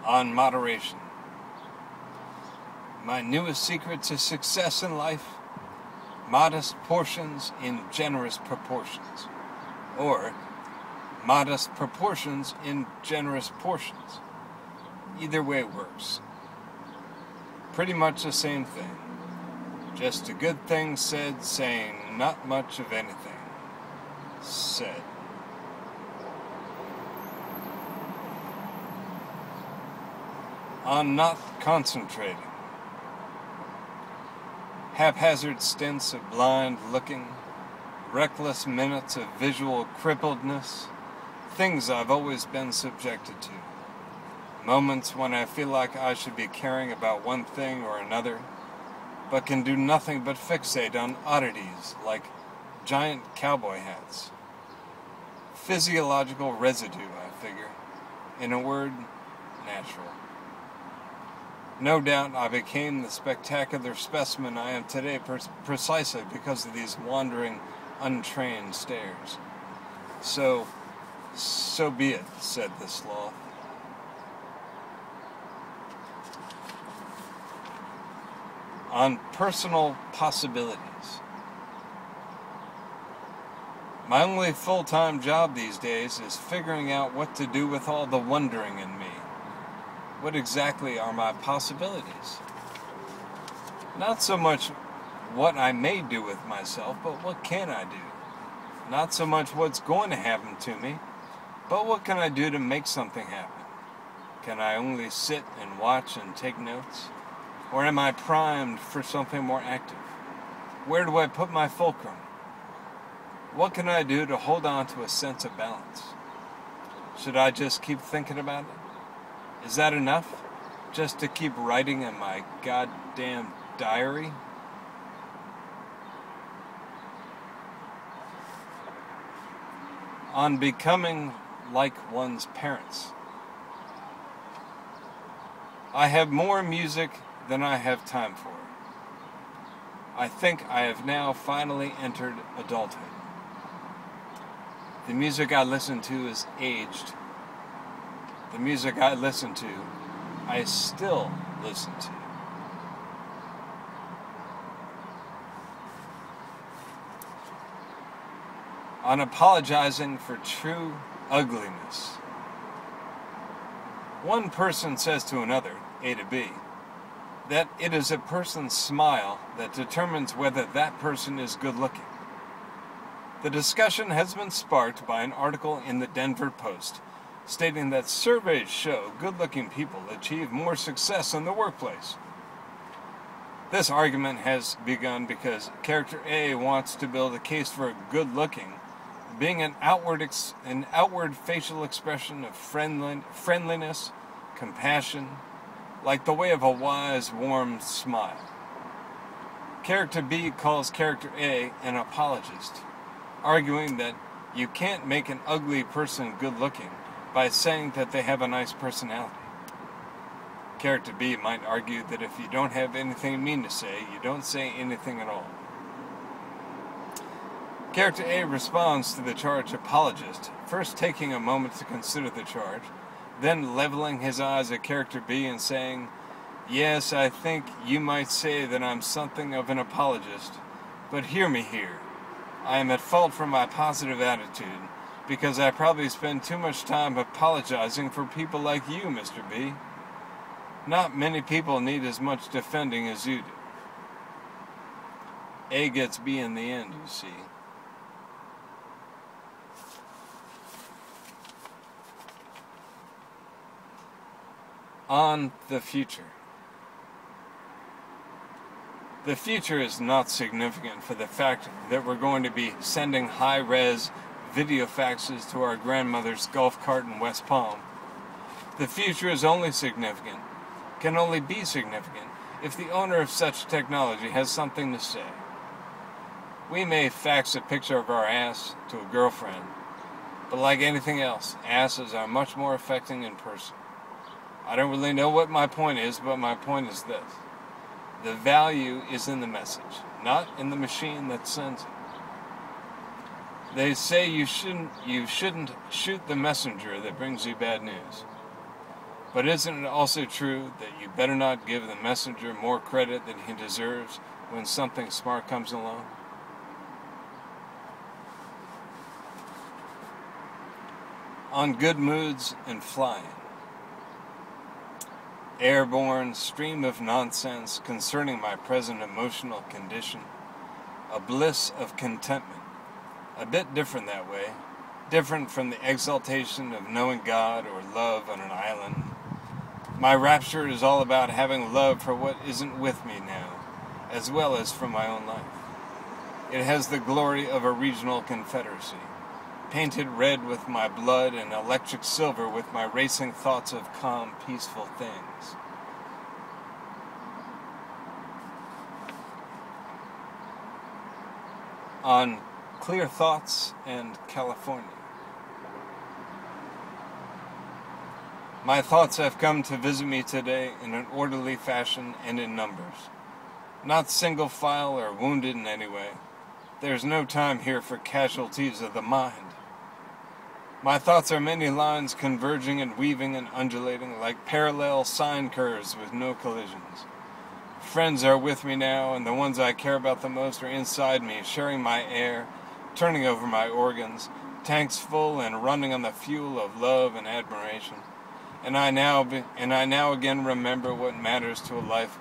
on moderation. My newest secret to success in life: modest portions in generous proportions. Or, modest proportions in generous portions. Either way works. Pretty much the same thing. Just a good thing said, saying not much of anything said. On not concentrating. Haphazard stints of blind looking, reckless minutes of visual crippledness, things I've always been subjected to. Moments when I feel like I should be caring about one thing or another, but can do nothing but fixate on oddities like giant cowboy hats. Physiological residue, I figure. In a word, natural. No doubt I became the spectacular specimen I am today precisely because of these wandering, untrained stares. So be it, said the sloth. On personal possibilities. My only full-time job these days is figuring out what to do with all the wondering in me. What exactly are my possibilities? Not so much what I may do with myself, but what can I do? Not so much what's going to happen to me, but what can I do to make something happen? Can I only sit and watch and take notes? Or am I primed for something more active? Where do I put my fulcrum? What can I do to hold on to a sense of balance? Should I just keep thinking about it? Is that enough? Just to keep writing in my goddamn diary? On becoming like one's parents. I have more music than I have time for. I think I have now finally entered adulthood. The music I listen to is aged. The music I listen to, I still listen to. On apologizing for true ugliness. One person says to another, A to B, that it is a person's smile that determines whether that person is good looking. The discussion has been sparked by an article in the Denver Post stating that surveys show good-looking people achieve more success in the workplace. This argument has begun because character A wants to build a case for good-looking being an outward facial expression of friendliness, compassion, like the way of a wise, warm smile. Character B calls character A an apologist, arguing that you can't make an ugly person good-looking by saying that they have a nice personality. Character B might argue that if you don't have anything mean to say, you don't say anything at all. Character A responds to the charge apologist, first taking a moment to consider the charge, then leveling his eyes at character B and saying, "Yes, I think you might say that I'm something of an apologist, but hear me here. I am at fault for my positive attitude, because I probably spend too much time apologizing for people like you, Mr. B. Not many people need as much defending as you do." A gets B in the end, you see. On the future. The future is not significant for the fact that we're going to be sending high-res video faxes to our grandmother's golf cart in West Palm. The future is only significant, can only be significant, if the owner of such technology has something to say. We may fax a picture of our ass to a girlfriend, but like anything else, asses are much more affecting in person. I don't really know what my point is, but my point is this. The value is in the message, not in the machine that sends it. They say you shouldn't shoot the messenger that brings you bad news. But isn't it also true that you better not give the messenger more credit than he deserves when something smart comes along? On good moods and flying. Airborne stream of nonsense concerning my present emotional condition. A bliss of contentment. A bit different that way. Different from the exaltation of knowing God or love on an island. My rapture is all about having love for what isn't with me now, as well as for my own life. It has the glory of a regional confederacy, painted red with my blood and electric silver with my racing thoughts of calm, peaceful things. On Clear Thoughts and California. My thoughts have come to visit me today in an orderly fashion and in numbers. Not single file or wounded in any way. There's no time here for casualties of the mind. My thoughts are many lines converging and weaving and undulating like parallel sine curves with no collisions. Friends are with me now, and the ones I care about the most are inside me, sharing my air, turning over my organs, tanks full and running on the fuel of love and admiration. And I now again remember what matters to a life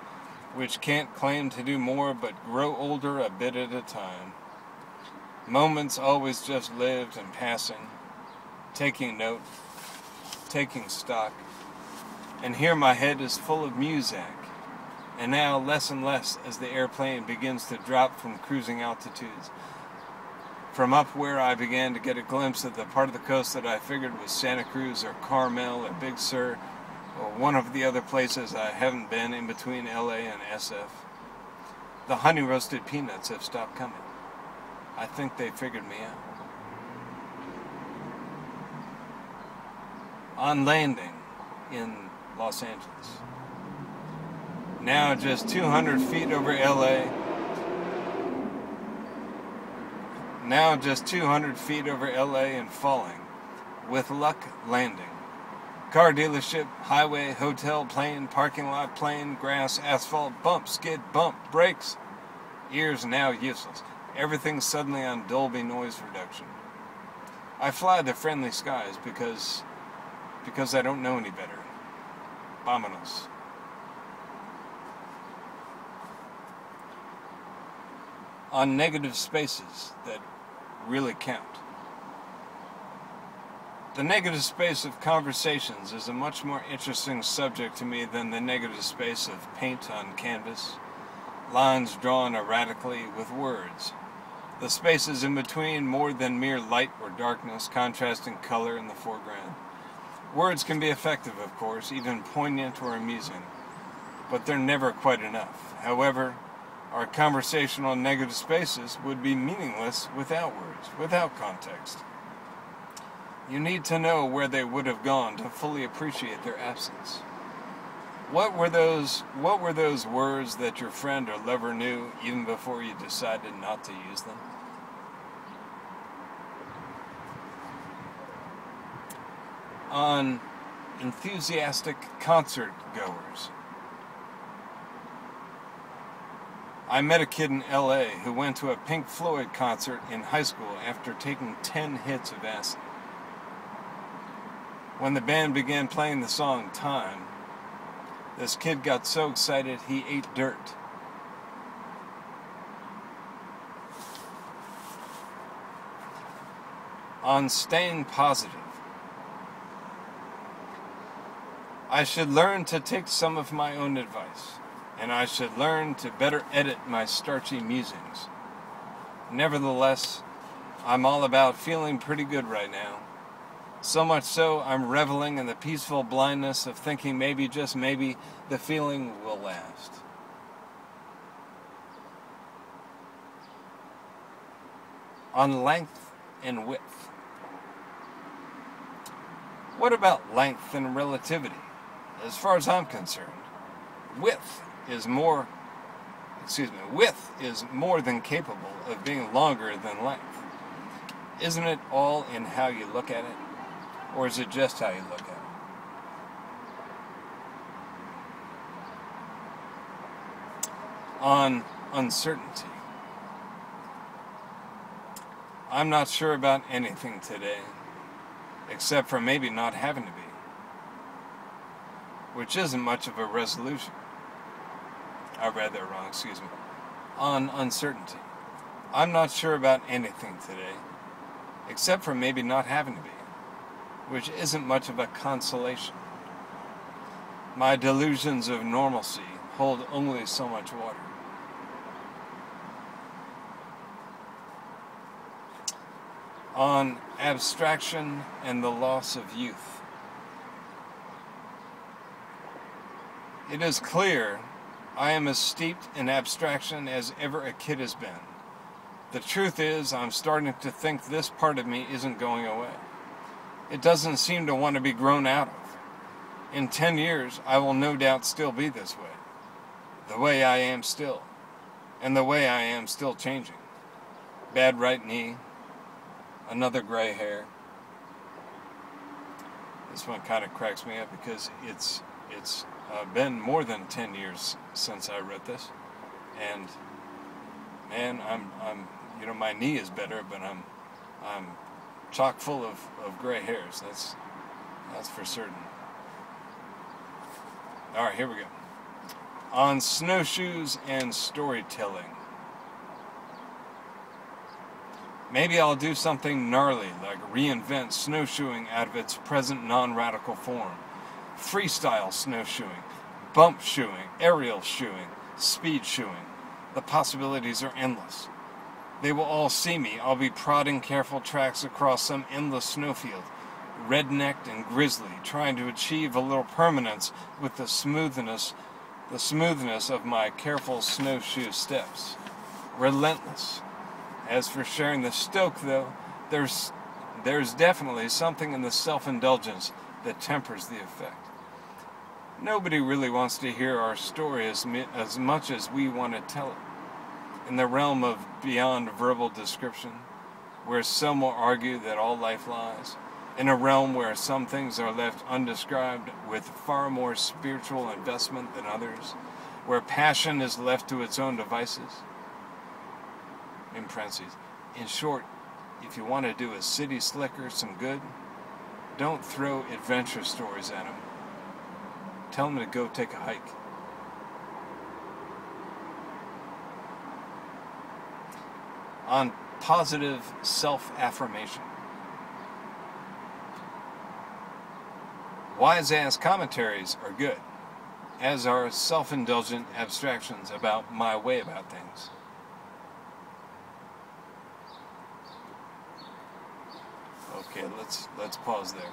which can't claim to do more but grow older a bit at a time. Moments always just lived and passing, taking note, taking stock. And here my head is full of music, and now less and less as the airplane begins to drop from cruising altitudes. From up where I began to get a glimpse of the part of the coast that I figured was Santa Cruz or Carmel or Big Sur, or one of the other places I haven't been in between LA and SF. The honey roasted peanuts have stopped coming. I think they figured me out. On landing in Los Angeles. Now just 200 feet over LA. Now just 200 feet over LA and falling. With luck, landing. Car dealership, highway, hotel, plane, parking lot, plane, grass, asphalt, bump, skid, bump, brakes. Ears now useless. Everything suddenly on Dolby noise reduction. I fly the friendly skies because I don't know any better. Vámonos. On negative spaces that really count. The negative space of conversations is a much more interesting subject to me than the negative space of paint on canvas, lines drawn erratically with words. The spaces in between more than mere light or darkness, contrasting color in the foreground. Words can be effective, of course, even poignant or amusing, but they're never quite enough. However, our conversational negative spaces would be meaningless without words, without context. You need to know where they would have gone to fully appreciate their absence. What were those words that your friend or lover knew even before you decided not to use them? On enthusiastic concert goers. I met a kid in LA who went to a Pink Floyd concert in high school after taking 10 hits of acid. When the band began playing the song Time, this kid got so excited he ate dirt. On staying positive. I should learn to take some of my own advice. And I should learn to better edit my starchy musings. Nevertheless, I'm all about feeling pretty good right now. So much so, I'm reveling in the peaceful blindness of thinking maybe, just maybe, the feeling will last. On length and width. What about length and relativity? As far as I'm concerned, width is more than capable of being longer than length. Isn't it all in how you look at it? Or is it just how you look at it? on uncertainty. I'm not sure about anything today, except for maybe not having to be, which isn't much of a resolution. I read that wrong, excuse me. On uncertainty. I'm not sure about anything today, except for maybe not having to be, which isn't much of a consolation. My delusions of normalcy hold only so much water. On abstraction and the loss of youth. It is clear I am as steeped in abstraction as ever a kid has been. The truth is, I'm starting to think this part of me isn't going away. It doesn't seem to want to be grown out of. In 10 years, I will no doubt still be this way. The way I am still. And the way I am still changing. Bad right knee. Another gray hair. This one kind of cracks me up because it's been more than 10 years since I read this, and man, I'm my knee is better, but I'm chock full of gray hairs. That's for certain. All right, here we go. On snowshoes and storytelling. Maybe I'll do something gnarly, like reinvent snowshoeing out of its present non-radical form. Freestyle snowshoeing, bump shoeing, aerial shoeing, speed shoeing. The possibilities are endless. They will all see me. I'll be prodding careful tracks across some endless snowfield, red-necked and grisly, trying to achieve a little permanence with the smoothness of my careful snowshoe steps. Relentless. As for sharing the stoke, though, there's definitely something in the self-indulgence that tempers the effect. Nobody really wants to hear our story as much as we want to tell it. In the realm of beyond verbal description, where some will argue that all life lies, in a realm where some things are left undescribed with far more spiritual investment than others, where passion is left to its own devices. In parentheses. In short, if you want to do a city slicker some good, don't throw adventure stories at him. Tell him to go take a hike. On positive self-affirmation. Wise-ass commentaries are good, as are self-indulgent abstractions about my way about things. Okay, let's pause there.